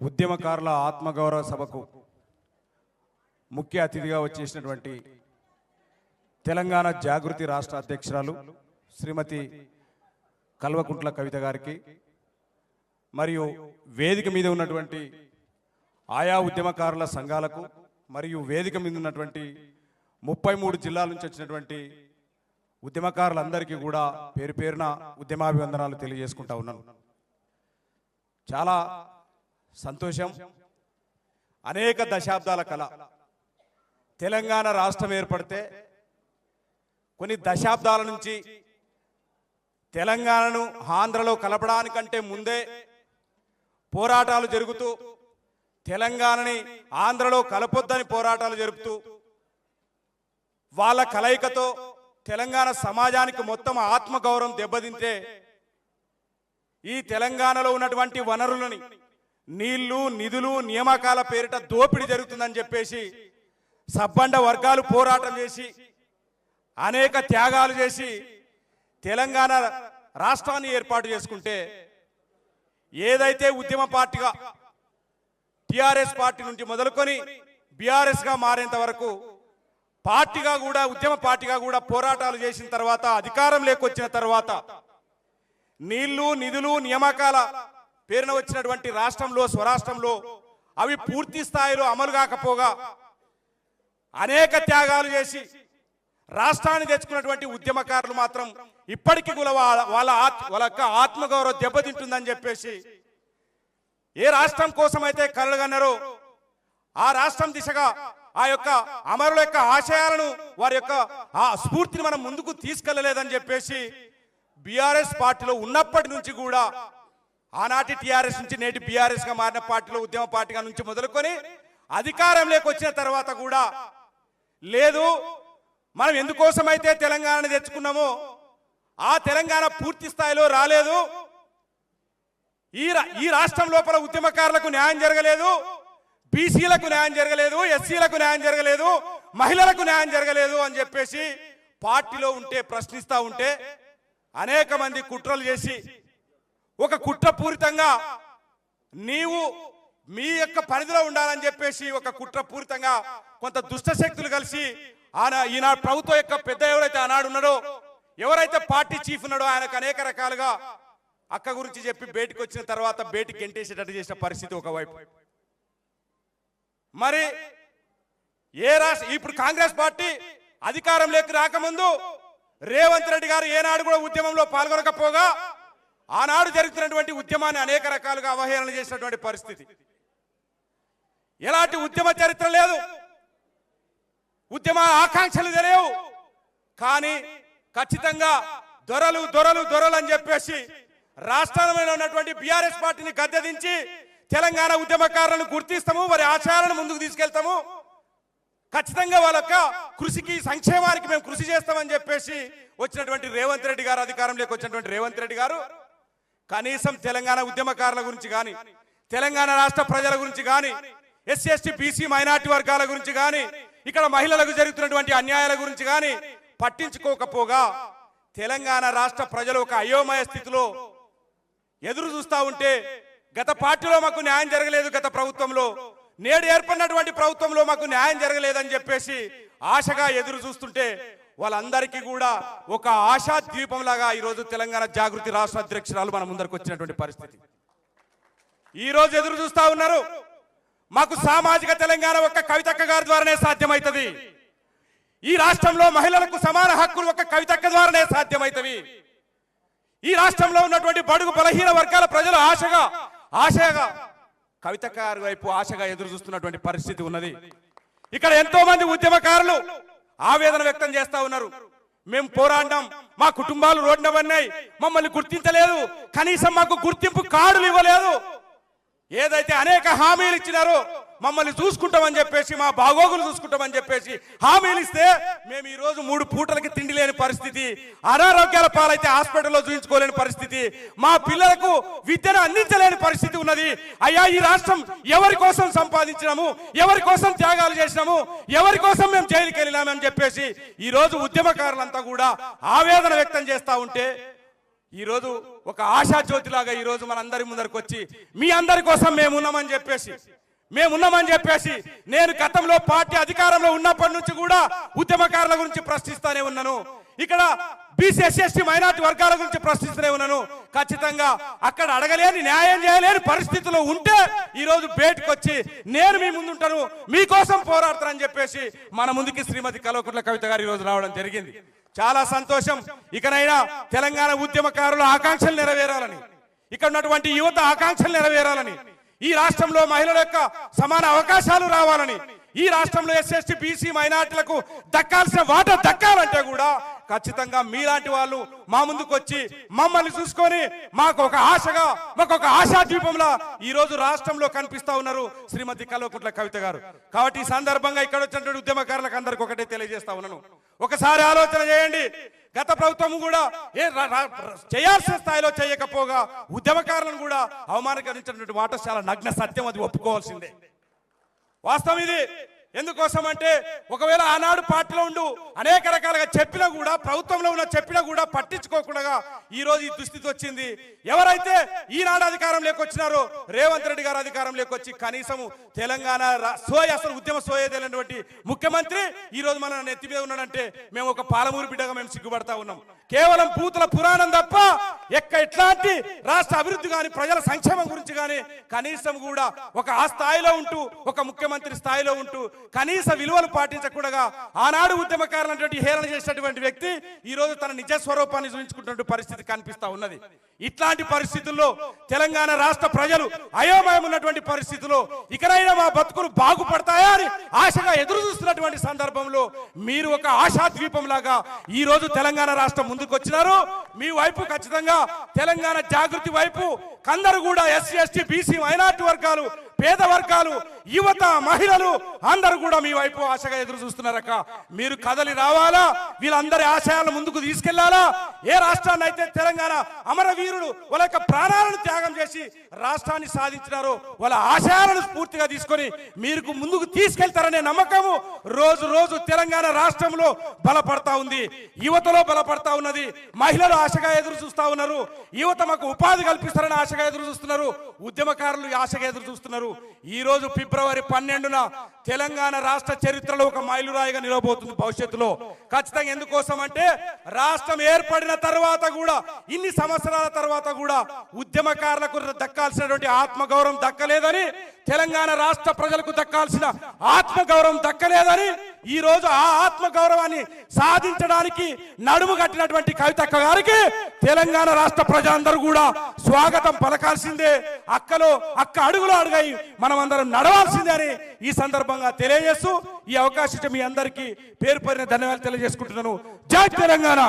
ఉద్యమకారుల ఆత్మగౌరవ సభకు ముఖ్య అతిథిగా వచ్చేసినటువంటి తెలంగాణ జాగృతి రాష్ట్ర అధ్యక్షురాలు శ్రీమతి కల్వకుంట్ల కవిత గారికి మరియు వేదిక మీద ఉన్నటువంటి ఆయా ఉద్యమకారుల సంఘాలకు మరియు వేదిక మీద ఉన్నటువంటి 33 జిల్లాల నుంచి వచ్చినటువంటి ఉద్యమకారులందరికీ కూడా పేరు పేరున ఉద్యమాభివందనాలు తెలియజేసుకుంటా ఉన్నాను. చాలా సంతోషం. అనేక దశాబ్దాల కళ తెలంగాణ రాష్ట్రం ఏర్పడితే కొన్ని దశాబ్దాల నుంచి తెలంగాణను ఆంధ్రలో కలపడానికంటే ముందే పోరాటాలు జరుగుతూ తెలంగాణని ఆంధ్రలో కలపొద్దని పోరాటాలు జరుపుతూ వాళ్ళ కలయికతో తెలంగాణ సమాజానికి మొత్తం ఆత్మగౌరవం దెబ్బతింటే ఈ తెలంగాణలో ఉన్నటువంటి వనరులని నీళ్లు నిధులు నియామకాల పేరిట దోపిడీ జరుగుతుందని చెప్పేసి సబ్బండ వర్గాలు పోరాటం చేసి అనేక త్యాగాలు చేసి తెలంగాణ రాష్ట్రాన్ని ఏర్పాటు చేసుకుంటే ఏదైతే ఉద్యమ పార్టీగా టిఆర్ఎస్ పార్టీ నుంచి మొదలుకొని బీఆర్ఎస్గా మారేంత వరకు పార్టీగా కూడా ఉద్యమ పార్టీగా కూడా పోరాటాలు చేసిన తర్వాత అధికారం లేకొచ్చిన తర్వాత నీళ్లు నిధులు నియామకాల పేరున వచ్చినటువంటి రాష్ట్రంలో స్వరాష్ట్రంలో అవి పూర్తి స్థాయిలో అమలు కాకపోగా అనేక త్యాగాలు చేసి రాష్ట్రాన్ని తెచ్చుకున్నటువంటి ఉద్యమకారులు మాత్రం ఇప్పటికీ కూడా వాళ్ళ ఆత్మగౌరవం దెబ్బతింటుందని చెప్పేసి ఏ రాష్ట్రం కోసం అయితే కలలుగన్నారో ఆ రాష్ట్రం దిశగా ఆ యొక్క అమరుల యొక్క ఆశయాలను వారి యొక్క ఆ స్ఫూర్తిని మనం ముందుకు తీసుకెళ్లలేదని చెప్పేసి బీఆర్ఎస్ పార్టీలో ఉన్నప్పటి నుంచి కూడా ఆనాటి టీఆర్ఎస్ నుంచి నేటి బీఆర్ఎస్ గా మారిన పార్టీలో ఉద్యమ పార్టీగా నుంచి మొదలుకొని అధికారంలోకి వచ్చిన తర్వాత కూడా లేదు, మనం ఎందుకోసమైతే తెలంగాణని తెచ్చుకున్నామో ఆ తెలంగాణ పూర్తి స్థాయిలో రాలేదు, ఈ రాష్ట్రం లోపల ఉద్యమకారులకు న్యాయం జరగలేదు, బీసీలకు న్యాయం జరగలేదు, ఎస్సీలకు న్యాయం జరగలేదు, మహిళలకు న్యాయం జరగలేదు అని చెప్పేసి పార్టీలో ఉంటే ప్రశ్నిస్తూ ఉంటే అనేక మంది కుట్రలు చేసి ఒక కుట్రపూరితంగా నీవు మీ యొక్క పరిధిలో ఉండాలని చెప్పేసి ఒక కుట్రపూరితంగా కొంత దుష్ట శక్తులు కలిసి ఈనాడు ప్రభుత్వం యొక్క పెద్ద ఎవరైతే ఆనాడు ఉన్నాడో ఎవరైతే పార్టీ చీఫ్ ఉన్నాడో ఆయనకు అనేక రకాలుగా అక్క గురించి చెప్పి బయటకు వచ్చిన తర్వాత బయటికి గెంటేసేటట్టు చేసిన పరిస్థితి ఒకవైపు. మరి ఇప్పుడు కాంగ్రెస్ పార్టీ అధికారంలోకి రాకముందు రేవంత్ రెడ్డి గారు ఏనాడు కూడా ఉద్యమంలో పాల్గొనకపోగా ఆనాడు జరుగుతున్నటువంటి ఉద్యమాన్ని అనేక రకాలుగా అవహేళన చేసినటువంటి పరిస్థితి. ఎలాంటి ఉద్యమ చరిత్ర లేదు, ఉద్యమ ఆకాంక్షలు తెలియవు, కానీ ఖచ్చితంగా దొరలు దొరలు దొరలు అని చెప్పేసి రాష్ట్రంలో ఉన్నటువంటి బీఆర్ఎస్ పార్టీని గద్దెదించి తెలంగాణ ఉద్యమకారులను గుర్తిస్తాము, వారి ఆశయాలను ముందుకు తీసుకెళ్తాము, ఖచ్చితంగా వాళ్ళ కృషికి సంక్షేమానికి మేము కృషి చేస్తామని చెప్పేసి వచ్చినటువంటి రేవంత్ రెడ్డి గారు, అధికారంలోకి వచ్చినటువంటి రేవంత్ రెడ్డి గారు కనీసం తెలంగాణ ఉద్యమకారుల గురించి కానీ తెలంగాణ రాష్ట్ర ప్రజల గురించి కానీ ఎస్సీ ఎస్టీ బీసీ మైనార్టీ వర్గాల గురించి కానీ ఇక్కడ మహిళలకు జరుగుతున్నటువంటి అన్యాయాల గురించి కానీ పట్టించుకోకపోగా తెలంగాణ రాష్ట్ర ప్రజలు ఒక అయోమయ స్థితిలో ఎదురు చూస్తూ ఉంటే గత పార్టీలో మాకు న్యాయం జరగలేదు, గత ప్రభుత్వంలో నేడు ఏర్పడినటువంటి ప్రభుత్వంలో మాకు న్యాయం జరగలేదని చెప్పేసి ఆశగా ఎదురు చూస్తుంటే వాళ్ళందరికీ కూడా ఒక ఆశా ద్వీపంలాగా ఈరోజు తెలంగాణ జాగృతి రాష్ట్ర అధ్యక్షురాలు మన ముందరకు వచ్చినటువంటి పరిస్థితి. ఈరోజు ఎదురు చూస్తూ ఉన్నారు, మాకు సామాజిక తెలంగాణ ఒక కవితక్క గారి ద్వారానే సాధ్యమవుతుంది, ఈ రాష్ట్రంలో మహిళలకు సమాన హక్కులు ఒక కవితక్క ద్వారానే సాధ్యమవుతాయి, ఈ రాష్ట్రంలో ఉన్నటువంటి బడుగు బలహీన వర్గాల ప్రజలు ఆశగా కవితక్క గారి వైపు ఆశగా ఎదురు చూస్తున్నటువంటి పరిస్థితి ఉన్నది. ఇక్కడ ఎంతో మంది ఉద్యమకారులు ఆవేదన వ్యక్తం చేస్తా ఉన్నారు, మేము పోరాడినాం, మా కుటుంబాలు రోడ్డున పడినాయి, మమ్మల్ని గుర్తించలేదు, కనీసం మాకు గుర్తింపు కార్డులు ఇవ్వలేదు, ఏదైతే అనేక హామీలు ఇచ్చినారో మమ్మల్ని చూసుకుంటామని చెప్పేసి మా బాగోగులు చూసుకుంటామని చెప్పేసి హామీలు ఇస్తే మేము ఈ రోజు 3 పూటలకి తిండి లేని పరిస్థితి, అనారోగ్యాల పాలైతే హాస్పిటల్లో చూపించుకోలేని పరిస్థితి, మా పిల్లలకు విద్యను అందించలేని పరిస్థితి ఉన్నది. అయ్యా, ఈ రాష్ట్రం ఎవరి కోసం సంపాదించినాము, ఎవరి కోసం త్యాగాలు చేసినాము, ఎవరి కోసం మేము జైలుకి వెళ్ళినామని చెప్పేసి ఈ రోజు ఉద్యమకారులంతా కూడా ఆవేదన వ్యక్తం చేస్తూ ఉంటే ఈరోజు ఒక ఆశా జ్యోతిలాగా ఈరోజు మనందరి ముందరికి వచ్చి మీ అందరి కోసం మేమున్నామని చెప్పేసి నేను గతంలో పార్టీ అధికారంలో ఉన్నప్పటి నుంచి కూడా ఉద్యమకారుల గురించి ప్రశ్నిస్తానే ఉన్నాను. ఇక్కడ బీసీ ఎస్సీ ఎస్టీ మైనార్టీ వర్గాల గురించి ప్రశ్నిస్తూనే ఉన్నాను. ఖచ్చితంగా అక్కడ అడగలేని న్యాయం చేయలేని పరిస్థితుల్లో ఉంటే ఈరోజు బయటకు వచ్చి నేను మీ ముందుంటాను, మీకోసం పోరాడతానని చెప్పేసి మన ముందుకి శ్రీమతి కల్వకుంట్ల కవిత గారు ఈరోజు రావడం జరిగింది. చాలా సంతోషం. ఇకనైనా తెలంగాణ ఉద్యమకారుల ఆకాంక్షలు నెరవేరాలని, ఇక్కడ ఉన్నటువంటి యువత ఆకాంక్షలు నెరవేరాలని, ఈ రాష్ట్రంలో మహిళల యొక్క సమాన అవకాశాలు రావాలని, ఈ రాష్ట్రంలో ఎస్సీ బీసీ మైనార్టీలకు దక్కాల్సిన వాటా దక్కాలంటే కూడా ఖచ్చితంగా మీలాంటి వాళ్ళు మా ముందుకు వచ్చి మమ్మల్ని చూసుకొని మాకు ఒక ఆశా ద్వీపంలా ఈ రోజు రాష్ట్రంలో కనిపిస్తా ఉన్నారు శ్రీమతి కల్వకుంట్ల కవిత గారు. కాబట్టి ఈ సందర్భంగా ఇక్కడ వచ్చినటువంటి ఉద్యమకారులకు అందరికి ఒకటే తెలియజేస్తా ఉన్నాను, ఒకసారి ఆలోచన చేయండి. గత ప్రభుత్వం కూడా చేయాల్సిన స్థాయిలో చేయకపోగా ఉద్యమకారులను కూడా అవమానకరించినటువంటి మాట చాలా నగ్న సత్యం, అది ఒప్పుకోవాల్సిందే. వాస్తవం ఇది. ఎందుకోసం అంటే ఒకవేళ ఆనాడు పార్టీలో ఉండు అనేక రకాలుగా చెప్పినా కూడా, ప్రభుత్వంలో ఉన్న చెప్పినా కూడా పట్టించుకోకుండా ఈ రోజు ఈ దుస్థితి వచ్చింది. ఎవరైతే ఈనాడు అధికారం లేకొచ్చినారో, రేవంత్ రెడ్డి గారు అధికారం లేకొచ్చి కనీసం తెలంగాణ అసలు ఉద్యమ సోయేదైనటువంటి ముఖ్యమంత్రి ఈ రోజు మన నెత్తి మీద ఉన్నాడంటే మేము ఒక పాలమూరు బిడ్డగా మేము సిగ్గుపడతా ఉన్నాం. కేవలం బూతుల పురాణం తప్ప ఎట్లాంటి రాష్ట్ర అభివృద్ధి కానీ ప్రజల సంక్షేమం గురించి కానీ కనీసం కూడా ఒక ఆ స్థాయిలో ఉంటూ, ఒక ముఖ్యమంత్రి స్థాయిలో ఉంటూ కనీస విలువలు పాటించకుండా ఆనాడు ఉద్యమకారులైనటువంటి హేళన చేసినటువంటి వ్యక్తి ఈ రోజు తన నిజ స్వరూపాన్ని చూపించుకున్నటువంటి పరిస్థితి కనిపిస్తా ఉన్నది. ఇట్లాంటి పరిస్థితుల్లో తెలంగాణ రాష్ట్ర ప్రజలు అయోమయం ఉన్నటువంటి పరిస్థితుల్లో ఇకనైనా మా బతుకులు బాగుపడతాయా అని ఆశగా ఎదురు చూస్తున్నటువంటి సందర్భంలో మీరు ఒక ఆశా ద్వీపం లాగా ఈ రోజు తెలంగాణ రాష్ట్రం ముందుకు వచ్చినారు. మీ వైపు ఖచ్చితంగా తెలంగాణ జాగృతి వైపు అందరూ కూడా ఎస్సీ ఎస్టీ బీసీ మైనార్టీ వర్గాలు, పేద వర్గాలు, యువత, మహిళలు అందరూ కూడా మీ వైపు ఆశగా ఎదురు చూస్తున్నారక్క. మీరు కదలి రావాలా, వీళ్ళందరి ఆశయాలను ముందుకు తీసుకెళ్లాలా. ఏ రాష్ట్రాన్ని అయితే తెలంగాణ అమరవీరులు వాళ్ళ యొక్క ప్రాణాలను త్యాగం చేసి రాష్ట్రాన్ని సాధించినారో వాళ్ళ ఆశయాలను స్ఫూర్తిగా తీసుకొని మీరు ముందుకు తీసుకెళ్తారనే నమ్మకము రోజు రోజు తెలంగాణ రాష్ట్రంలో బలపడతా ఉంది, యువతలో బలపడతా ఉన్నది. మహిళలు ఆశగా ఎదురు చూస్తా ఉన్నారు, యువత మాకు ఉపాధి కల్పిస్తారని ఆశగా ఎదురు చూస్తున్నారు, ఉద్యమకారులు ఆశగా ఎదురు చూస్తున్నారు. ఈ రోజు ఫిబ్రవరి 12న తెలంగాణ రాష్ట్ర చరిత్రలో ఒక మైలురాయిగా నిలవబోతుంది భవిష్యత్తులో. ఖచ్చితంగా ఎందుకోసం అంటే రాష్ట్రం ఏర్పడిన తర్వాత కూడా, ఇన్ని సంవత్సరాల తర్వాత కూడా ఉద్యమకారులకు దక్కాల్సినటువంటి ఆత్మగౌరవం దక్కలేదని, తెలంగాణ రాష్ట్ర ప్రజలకు దక్కాల్సిన ఆత్మగౌరవం దక్కలేదని ఈ రోజు ఆ ఆత్మగౌరవాన్ని సాధించడానికి నడుము కట్టినటువంటి కవితక్క గారికి తెలంగాణ రాష్ట్ర ప్రజలందరూ కూడా స్వాగతం పలకాల్సిందే. అక్క అడుగులో అడుగై మనం అందరం నడవాల్సిందే అని ఈ సందర్భంగా తెలియజేస్తూ ఈ అవకాశం మీ అందరికీ పేరు పేరున ధన్యవాదాలు తెలియజేసుకుంటున్నాను. జై తెలంగాణ.